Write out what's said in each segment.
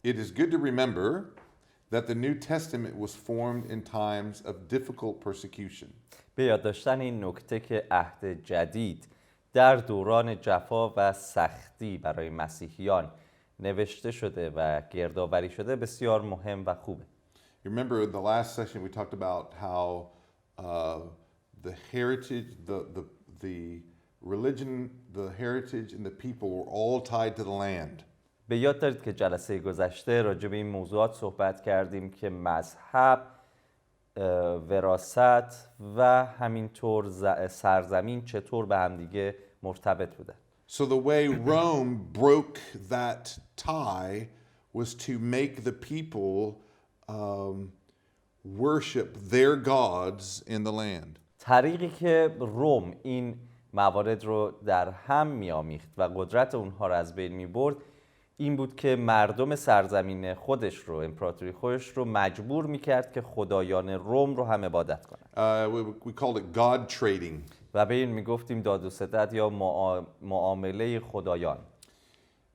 It is good to remember that the New Testament was formed in times of difficult persecution. به یاد داشتن این نکته که عهد جدید در دوران جفا و سختی برای مسیحیان نوشته شده و گردآوری شده بسیار مهم و خوبه. You remember in the last session we talked about how the heritage, the religion, the heritage and the people were all tied to the land. به یاد دارید که جلسه گذشته راجع به این موضوعات صحبت کردیم که مذهب، وراثت و همینطور سرزمین چطور به همدیگه مرتبط بودن. So the way Rome broke that tie was to make the people worship their gods in the land. طریقی که روم این موارد رو در هم می‌آمیخت و قدرت اونها رو از بین می‌برد این بود که مردم سرزمین خودش رو، امپراتوری خودش رو مجبور می‌کرد که خدایان روم رو هم عبادت کنند. We called it God trading. و به این میگفتیم داد و ستد یا معامله خدایان.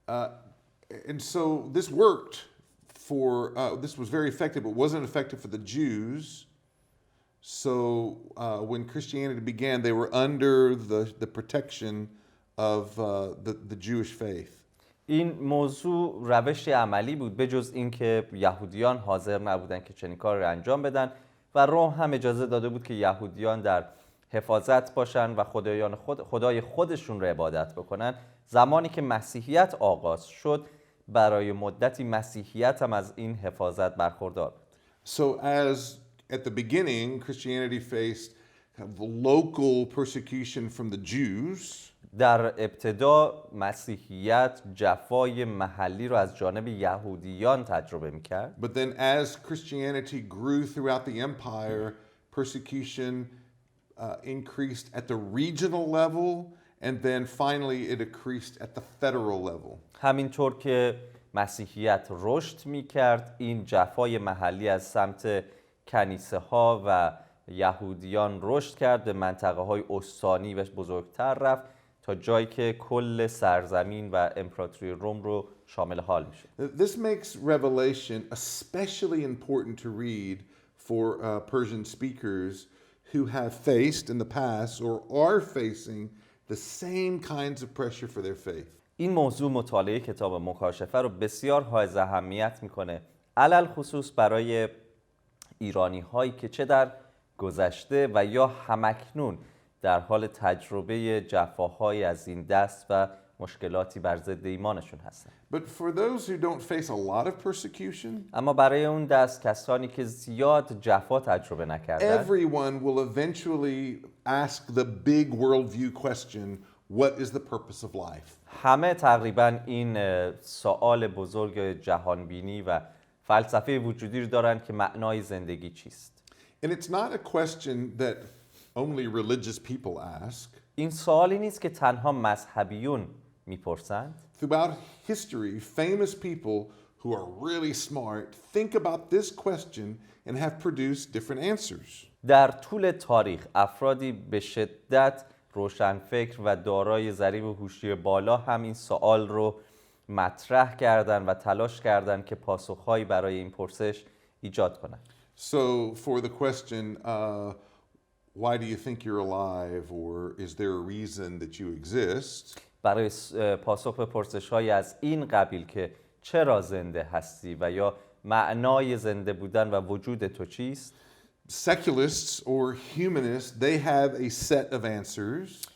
And so this worked for, this was very effective, but wasn't effective for the Jews. So when Christianity began, they were under the protection of the Jewish faith. این موضوع روش عملی بود به جز اینکه یهودیان حاضر نبودن که چنین کار رو انجام بدن و روم هم اجازه داده بود که یهودیان در حفاظت باشن و خدای خودشون رو عبادت بکنن. زمانی که مسیحیت آغاز شد برای مدتی مسیحیت هم از این حفاظت برخوردار بود. So as at the beginning Christianity faced local persecution from the Jews. در ابتدا مسیحیت جفای محلی رو از جانب یهودیان تجربه می‌کرد. But then as Christianity grew throughout the empire, persecution increased at the regional level and then finally it increased at the federal level. همینطور که مسیحیت رشد می‌کرد این جفای محلی از سمت کنیسه‌ها و یهودیان رشد کرد به منطقه‌های استانی و بزرگتر رفت تا جایی که کل سرزمین و امپراتوری روم رو شامل حال میشه. This makes Revelation especially important to read for Persian speakers who have faced in the past or are facing the same kinds of pressure for their faith. این موضوع مطالعه کتاب مکاشفه رو بسیار حائز اهمیت میکنه، علل خصوص برای ایرانی هایی که چه در گذشته و یا همکنون در حال تجربه جفاهای از این دست و مشکلاتی بر ضد ایمانشون هستن. But for those who don't face a lot of persecution, اما برای اون دست کسانی که زیاد جفا تجربه نکردن، everyone will eventually ask the big worldview question, what is the purpose of life? همه تقریبا این سوال بزرگ جهانبینی و فلسفه وجودی رو دارن که معنای زندگی چیست. And it's not a question that only religious people ask. این سوالی نیست که تنها مذهبیون میپرسند. Throughout history, famous people who are really smart think about this question and have produced different answers. در طول تاریخ افرادی به شدت روشنفکر و دارای ضریب هوشی بالا همین سوال رو مطرح کردن و تلاش کردن که پاسخهایی برای این پرسش ایجاد کنند. So for the question, why do you think you're alive, or is there a reason that you exist? برای پاسخ به پرسش‌های از این قبیل که چرا زنده هستی و یا معنای زنده بودن و وجود تو چیست؟ Secularists or humanists, they have a set of answers.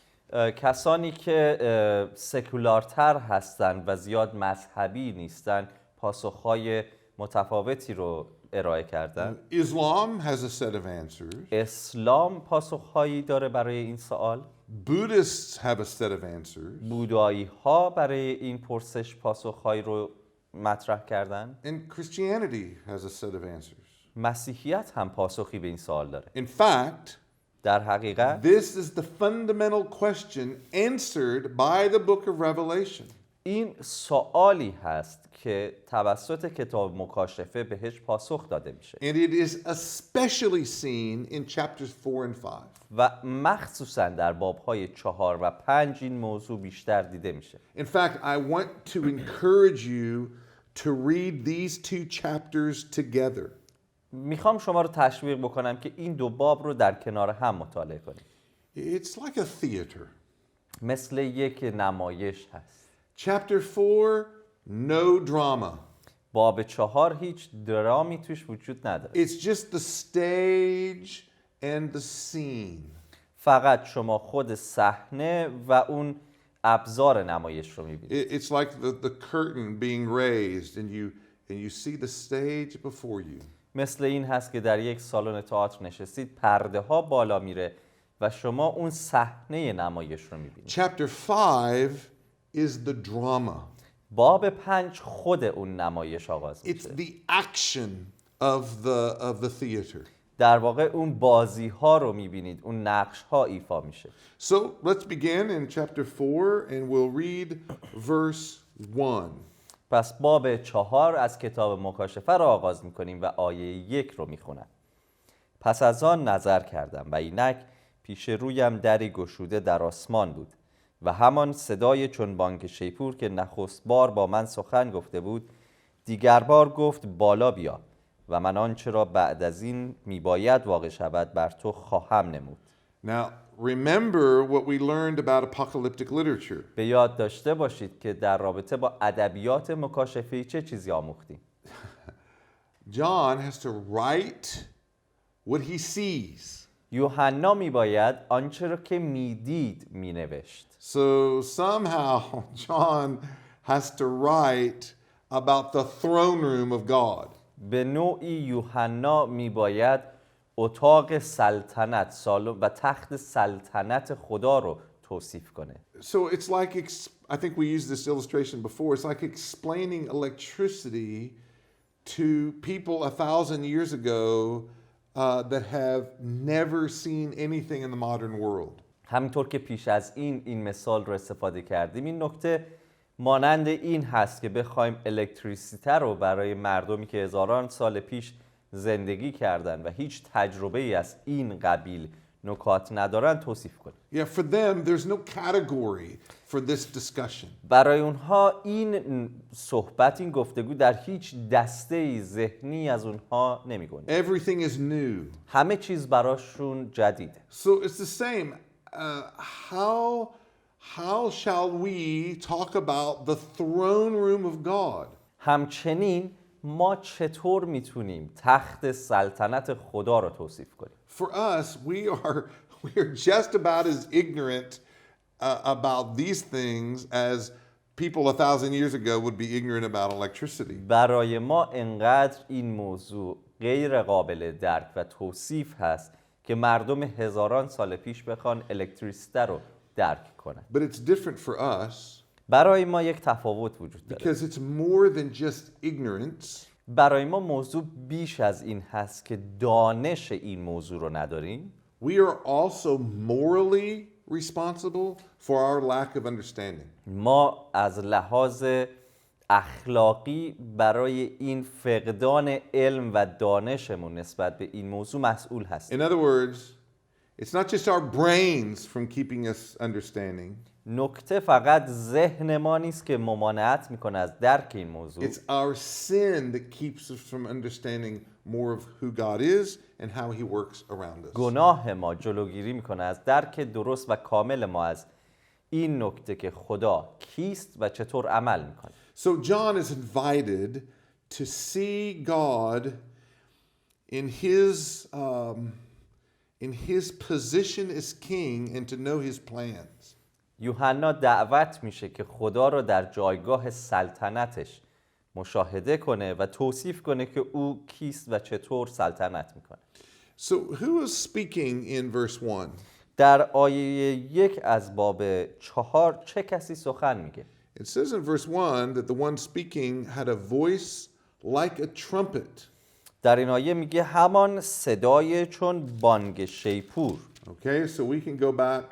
کسانی که سکولارتر هستند و زیاد مذهبی نیستند پاسخ‌های متفاوتی رو ارائه کردن. Islam has a set of answers. اسلام پاسخ‌هایی داره برای این سوال. Buddhists have a set of answers. بودایی ها برای این پرسش پاسخ‌هایی رو مطرح کردن. And Christianity has a set of answers. مسیحیت هم پاسخی به این سوال داره. In fact, در حقیقت this is the fundamental question answered by the book of Revelation. این سوالی هست که توسط کتاب مکاشفه بهش پاسخ داده میشه. And it is especially seen in chapters 4 and 5. و مخصوصا در باب‌های 4 و 5 این موضوع بیشتر دیده میشه. In fact, I want to encourage you to read these two chapters together. میخوام شما رو تشویق بکنم که این دو باب رو در کنار هم مطالعه کنید. It's like a theater. مثل یک نمایش هست. Chapter 4, no drama. باب 4 هیچ درامی توش وجود نداره. It's just the stage and the scene. فقط شما خود صحنه و اون ابزار نمایش رو میبینید. It's like the curtain being raised and you see the stage before you. مثل این هست که در یک سالن تئاتر نشستید، پرده ها بالا میره و شما اون صحنه نمایش رو میبینید. Chapter 5 is the drama. باب 5 خود اون نمایش آغاز It's میشه. the action of the theater. در واقع اون بازی ها رو میبینید، اون نقش ها ایفا میشه. So let's begin in chapter 4 and we'll read verse 1. پس باب 4 از کتاب مکاشفه را آغاز میکنیم و آیه 1 رو میخونم. پس از آن نظر کردم و اینک پیش رویم دری گشوده در آسمان بود و همان صدای چون بانگ شیپور که نخست بار با من سخن گفته بود دیگر بار گفت بالا بیا و من آنچه را بعد از این میباید واقع شود بر تو خواهم نمود. Now, remember what we learned about apocalyptic literature. به یاد داشته باشید که در رابطه با ادبیات مکاشفه‌ای چه چیزی آموختیم. John has to write what he sees. یوحنا میباید آنچه را که میدید مینوشت. So somehow John has to write about the throne room of God. به nوعی یوحنا میباید اتاق سلطنت سالن و تخت سلطنت خدا رو توصیف کنه. So it's like, I think we used this illustration before, it's like explaining electricity to people 1,000 years ago that have never seen anything in the modern world. همینطور که پیش از این مثال رو استفاده کردیم، این نکته مانند این هست که بخوایم الکتریسیته رو برای مردمی که هزاران سال پیش زندگی کردن و هیچ تجربه ای از این قبیل نکات ندارن توصیف کنیم. Yeah, for them, there's no category for this discussion. برای اونها این صحبت، این گفتگو در هیچ دسته ذهنی از اونها نمیگنجه. Everything is new. همه چیز براشون جدیده. So it's the same. How shall we talk about the throne room of God? همچنین ما چطور میتونیم تخت سلطنت خدا رو توصیف کنیم؟ For us, we are just about as ignorant about these things as people 1,000 years ago would be ignorant about electricity. برای ما انقدر این موضوع غیر قابل درک و توصیف هست که مردم هزاران سال پیش بخوان الکتریسیته رو درک کنن. But it's different for us برای ما یک تفاوت وجود داره. because it's more than just ignorance. برای ما موضوع بیش از این هست که دانش این موضوع رو نداریم. We are also morally responsible for our lack of understanding. ما از لحاظ اخلاقی برای این فقدان علم و دانشمون نسبت به این موضوع مسئول هستیم. In other words, it's not just our brains from keeping us understanding. نکته فقط ذهن ما نیست که ممانعت میکنه از درک این موضوع. It's our sin that keeps us from understanding more of who God is and how he works around us. گناه ما جلوگیری میکنه از درک درست و کامل ما از این نکته که خدا کیست و چطور عمل میکنه. So John is invited to see God in his position as king and to know his plans. یوحنا دعوت میشه که خدا رو در جایگاه سلطنتش مشاهده کنه و توصیف کنه که او کیست و چطور سلطنت میکنه. So who is speaking in verse 1? در آیه 1 از باب 4 چه کسی سخن میگه؟ It says in verse 1 that the one speaking had a voice like a trumpet. در این آیه میگه همان صدای چون بانگ شیپور. Okay, so we can go back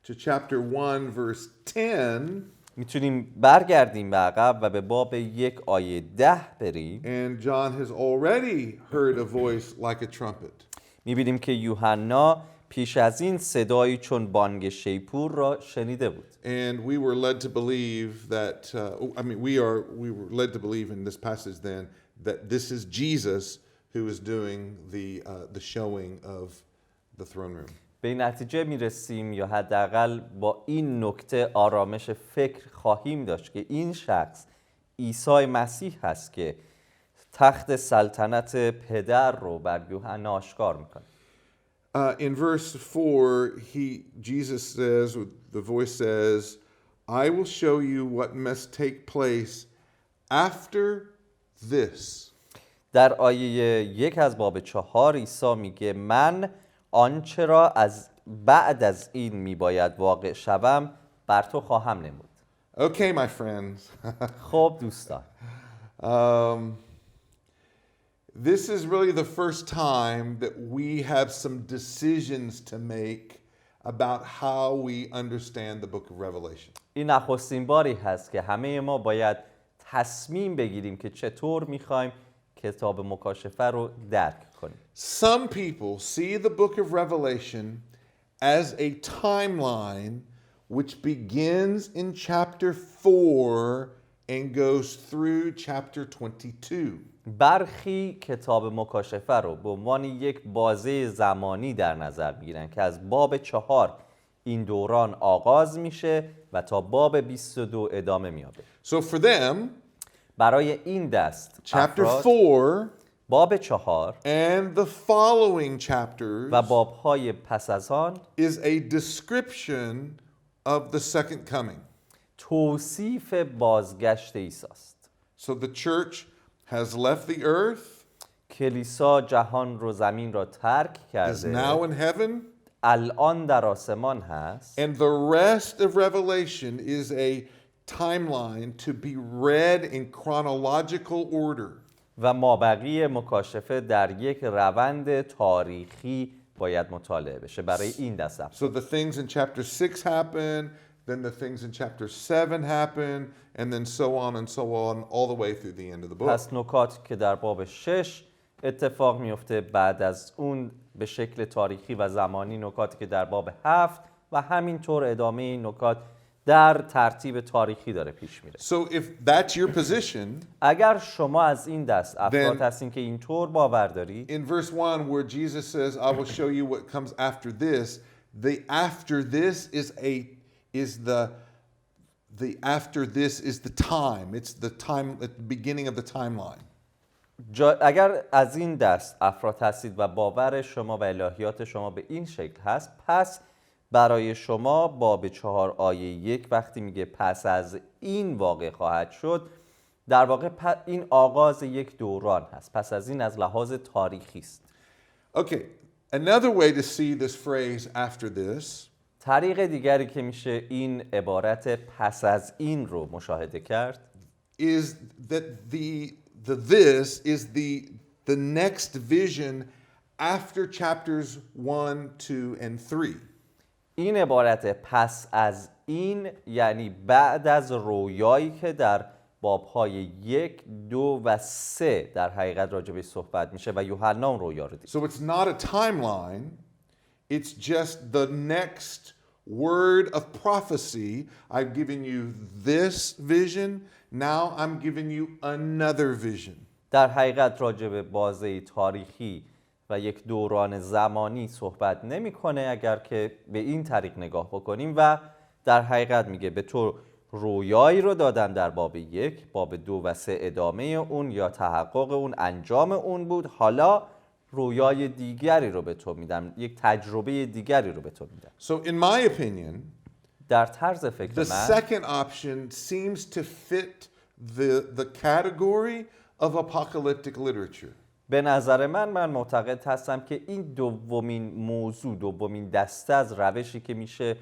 to chapter 1 verse 10. میتونیم برگردیم به عقب و به باب 1 آیه 10 بریم. And John has already heard a voice like a trumpet. میبینیم که یوحنا پیش از این صدایی چون بانگ شیپور را شنیده بود. And we were led to believe that, we were led to believe in this passage then that this is Jesus who is doing the showing of the throne room. به این نتیجه میرسیم یا حداقل با این نکته آرامش فکر خواهیم داشت که این شخص عیسی مسیح هست که تخت سلطنت پدر رو بر یوحنا آشکار میکنه. In verse 4, Jesus says, the voice says, I will show you what must take place after this. در آیه 1 از باب 4 عیسی میگه من آنچه را از بعد از این میباید واقع شوم بر تو خواهم نمود. Okay, my friends. خب دوستان. This is really the first time that we have some decisions to make about how we understand the book of Revelation. این نخستین باری هست که همه ما باید تصمیم بگیریم که چطور میخوایم کتاب مکاشفه رو درک کنیم. Some people see the book of Revelation as a timeline which begins in chapter 4 and goes through chapter 22. برخی کتاب مکاشفه رو به عنوان یک بازه زمانی در نظر میگیرن که از باب 4 این دوران آغاز میشه و تا باب 22 ادامه میابه. So for them, برای این دست chapter افراد 4 باب 4 and the following chapters و بابهای پس از آن is a description of the second coming. توصیف بازگشت عیسی است. So the church has left the earth, کلیسا جهان رو زمین را ترک is کرده، now in heaven, الان در آسمان هست and the rest of Revelation is a timeline to be read in chronological order. و مابقی مکاشفه در یک روند تاریخی باید مطالعه بشه برای این دست افراد. So the things in chapter 6 happen, then the things in chapter 7 happen, and then so on all the way through the end of the book. پس نکات که در باب 6 اتفاق میفته بعد از اون به شکل تاریخی و زمانی نکاتی که در باب 7 و همینطور ادامه این نکات در ترتیب تاریخی داره پیش میره. So if that's your position, اگر شما از این دست افراد هستین که اینطور باور دارید، in verse 1 where Jesus says, I will show you what comes after this, the after this is the time. It's the time at the beginning of the timeline. اگر از این دست افراد هستید و باور شما و الهیات شما به این شکل هست، پس برای شما باب 4 آیه 1 وقتی میگه پس از این واقع خواهد شد، در واقع این آغاز یک دوران هست. پس از این از لحاظ تاریخی است. Okay, another way to see this phrase after this طریق دیگری که میشه این عبارت پس از این رو مشاهده کرد is that this is the next vision after chapters 1, 2, and 3. این عبارت پس از این یعنی بعد از رویایی که در بابهای 1، 2 و 3 در حقیقت راجع بهش صحبت میشه و یوحنا اون رویا رو دید. So it's not a timeline, it's just the next word of prophecy. I've given you this vision, now I'm giving you another vision. در حقیقت راجع به بازه تاریخی و یک دوران زمانی صحبت نمیکنه اگر که به این طریق نگاه بکنیم و در حقیقت میگه به تو رویایی رو دادم در باب 1، باب 2 و 3 ادامه اون یا تحقق اون انجام اون بود، حالا رویای دیگری رو به تو میدم، یک تجربه دیگری رو به تو میدم. So in my opinion, در طرز فکر the من second option seems to fit the category of apocalyptic literature. به نظر من معتقد هستم که این دومین موضوع، دومین دسته از روشی که میشه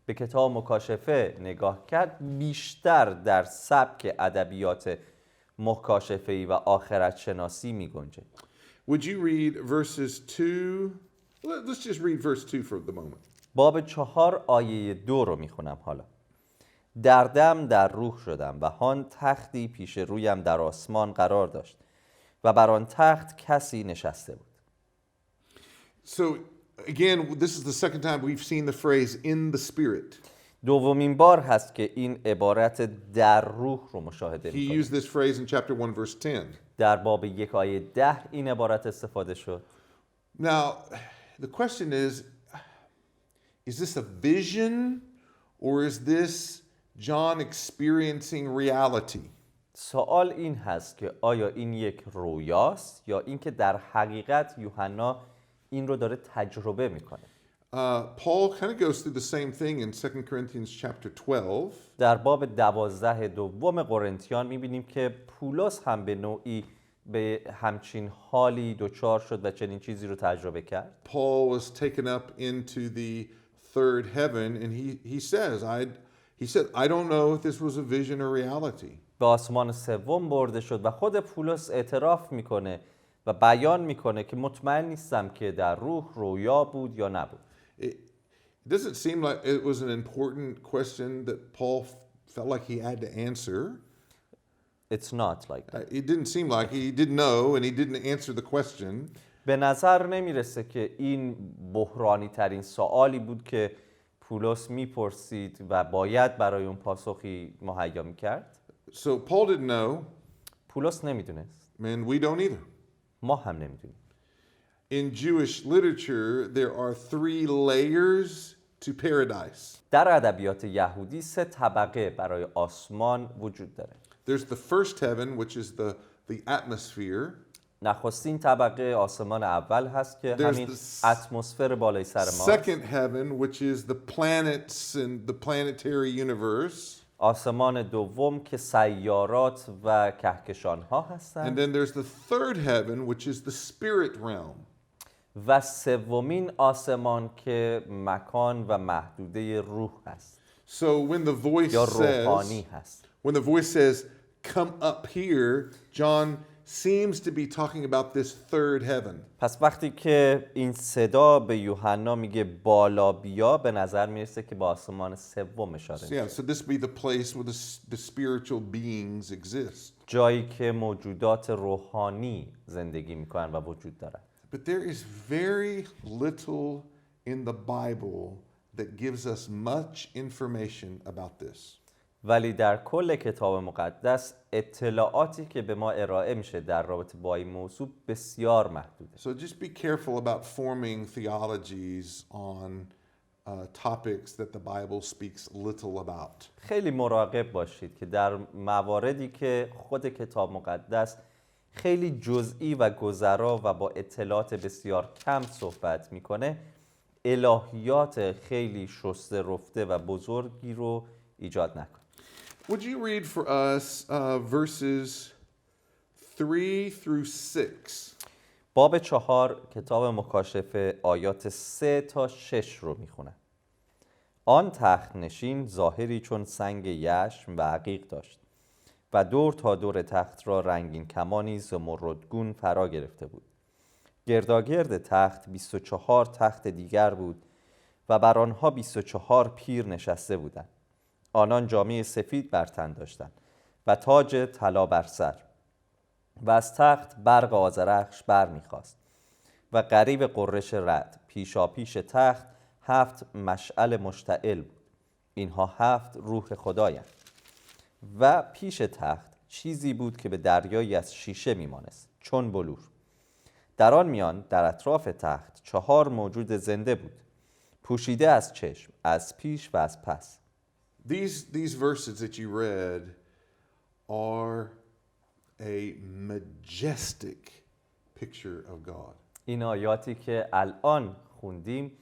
به کتاب مکاشفه نگاه کرد بیشتر در سبک ادبیات مکاشفه‌ای و آخرت شناسی میگنجه. Would you read verses 2? Let's just read verse 2 for the moment. باب 4 آیه 2 رو میخونم حالا. در دم در روح شدم و هان تختی پیش رویم در آسمان قرار داشت و بر آن تخت کسی نشسته بود. So Again, this is the second time we've seen the phrase in the Spirit. دومین بار هست که این عبارت در روح رو مشاهده He می‌کنیم. used this phrase in chapter 1, verse 10. در باب 1 آیه 10 این عبارت استفاده شد. Now, the question is this a vision or is this John experiencing reality? سوال این هست که آیا این یک رویاست یا اینکه در حقیقت یوحنا این رو داره تجربه میکنه؟ Paul kind of goes through the same thing in 2 Corinthians chapter 12. در باب 12 دوم قرنتیان میبینیم که پولس هم به نوعی به همچین حالی دچار شد و چنین چیزی رو تجربه کرد. Paul was taken up into the third heaven and he said I don't know if this was a vision or reality. به آسمان سوم برده شد و خود پولس اعتراف میکنه و بیان میکنه که مطمئن نیستم که در روح رویا بود یا نبود. It doesn't seem like it was an important question that Paul felt like he had to answer. It's not like that. It didn't seem like he didn't know and he didn't answer the question. به نظر نمیرسه که این بحرانی ترین سوالی بود که پولس میپرسید و باید برای اون پاسخی مهیا میکرد. So Paul didn't know, پولس نمیدونست. and we don't either. ما هم نمیدونیم. In Jewish literature, there are 3 layers to paradise. در ادبیات یهودی 3 طبقه برای آسمان وجود داره. There's the first heaven, which is the atmosphere. نخستین طبقه آسمان اول هست که همین اتمسفر بالای سر ما. Second heaven, which is the planets and the planetary universe. آسمان دوم که سیارات و کهکشان ها And هستند. then there's the third heaven, which is the spirit realm. و سومین آسمان که مکان و محدوده روح هست. So when the voice یا روحانی هست. when the voice says, "Come up here," John seems to be talking about this third heaven. پس وقتی که این صدا به یوحنا میگه بالا بیا، به نظر میرسه که به آسمان سوم اشاره میشه. So this be the place where the spiritual beings exist. جایی که موجودات روحانی زندگی میکنن و وجود دارن. But there is very little in the Bible that gives us much information about this. ولی در کل کتاب مقدس اطلاعاتی که به ما ارائه میشه در رابطه با این موضوع بسیار محدوده. So just be careful about forming theologies on topics that the Bible speaks little about. خیلی مراقب باشید که در مواردی که خود کتاب مقدس خیلی جزئی و گذرا و با اطلاعات بسیار کم صحبت میکنه، الهیات خیلی شسته رفته و بزرگی رو ایجاد نکنه. Would you read for us verses 3 through 6? باب 4 کتاب مکاشفه آیات 3 تا 6 رو میخونم. آن تخت نشین ظاهری چون سنگ یشم و عقیق داشت و دور تا دور تخت را رنگین کمانی زمردگون فرا گرفته بود. گرداگرد تخت 24 تخت دیگر بود و بر آنها 24 پیر نشسته بودند. آنان جامه سفید بر تن داشتند و تاج طلا بر سر و از تخت برق آذرخش برمیخاست و غریو قرش رعد. پیشاپیش تخت 7 مشعل مشتعل بود. اینها 7 روح خدایند. و پیش تخت چیزی بود که به دریایی از شیشه میمانست چون بلور. در آن میان در اطراف تخت 4 موجود زنده بود، پوشیده از چشم، از پیش و از پس. These verses that you read are a majestic picture of God. این آیاتی که الان خوندیم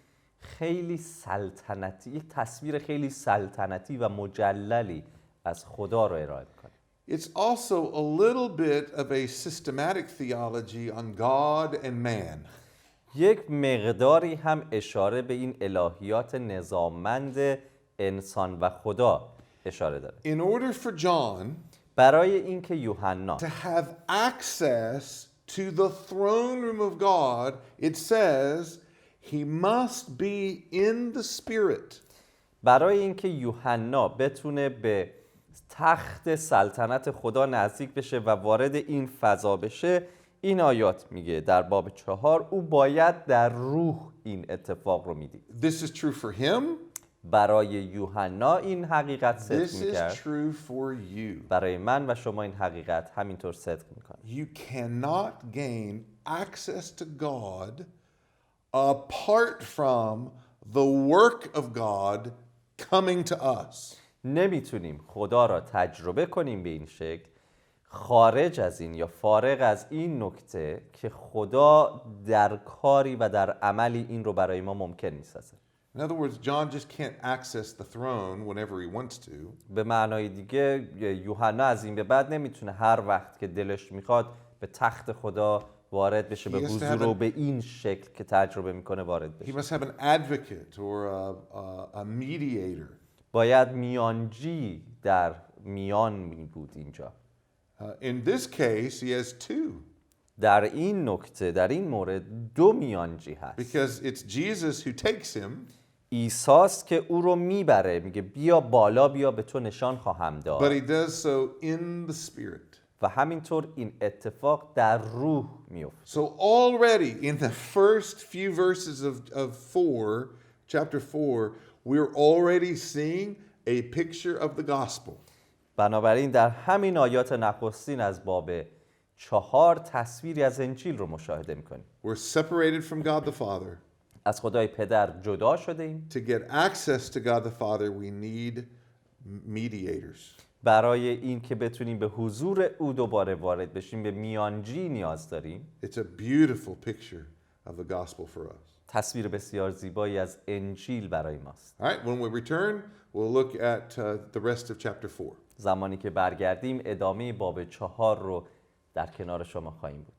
خیلی سلطنتی، یک تصویر خیلی سلطنتی و مجللی از خدا رو ارائه می‌کنه. It's also a little bit of a systematic theology on God and man. یک مقداری هم اشاره به این الهیات نظاممند انسان و خدا اشاره داره. In order for John برای اینکه یوحنا to have access to the throne room of God, it says he must be in the Spirit. برای اینکه یوحنا بتونه به تخت سلطنت خدا نزدیک بشه و وارد این فضا بشه، این آیات میگه در باب 4 او باید در روح این اتفاق رو میدید. This is true for him. برای یوحنا این حقیقت صدق This is میکرد. true for you. برای من و شما این حقیقت همینطور صدق میکنه. You cannot gain access to God apart from the work of God coming to us. نمیتونیم خدا را تجربه کنیم به این شکل خارج از این یا فارغ از این نکته که خدا در کاری و در عملی این رو برای ما ممکن می‌سازه. In other words, John just can't access the throne whenever he wants to. به معنای دیگه یوحنا از این به بعد نمیتونه هر وقت که دلش میخواد به تخت خدا وارد بشه، به حضور و به این شکل که تجربه میکنه وارد He بشه. must have an advocate or a mediator. باید میانجی در میان می بود اینجا. In this case, he has two. در این نکته، در این مورد دو میانجی هست. Because it's Jesus who takes him, عیساست که او رو میبره، میگه بیا بالا، بیا به تو نشان خواهم but داد. he does so in the Spirit. و همینطور این اتفاق در روح میفته. So already in the first few verses of chapter 4, we're already seeing a picture of the gospel. بنابراین در همین آیات نخستین از باب 4 تصویری از انجیل رو مشاهده میکنیم. We're separated from God the Father. از خدای پدر جدا شده ایم. To get access to God the Father, we need mediators. برای این که بتونیم به حضور او دوباره وارد بشیم به میانجی نیاز داریم. It's a beautiful picture of the gospel for us. تصویر بسیار زیبایی از انجیل برای ماست. All right, when we return, we'll look at the rest of chapter 4. زمانی که برگردیم ادامه باب 4 رو در کنار شما خواهیم بود.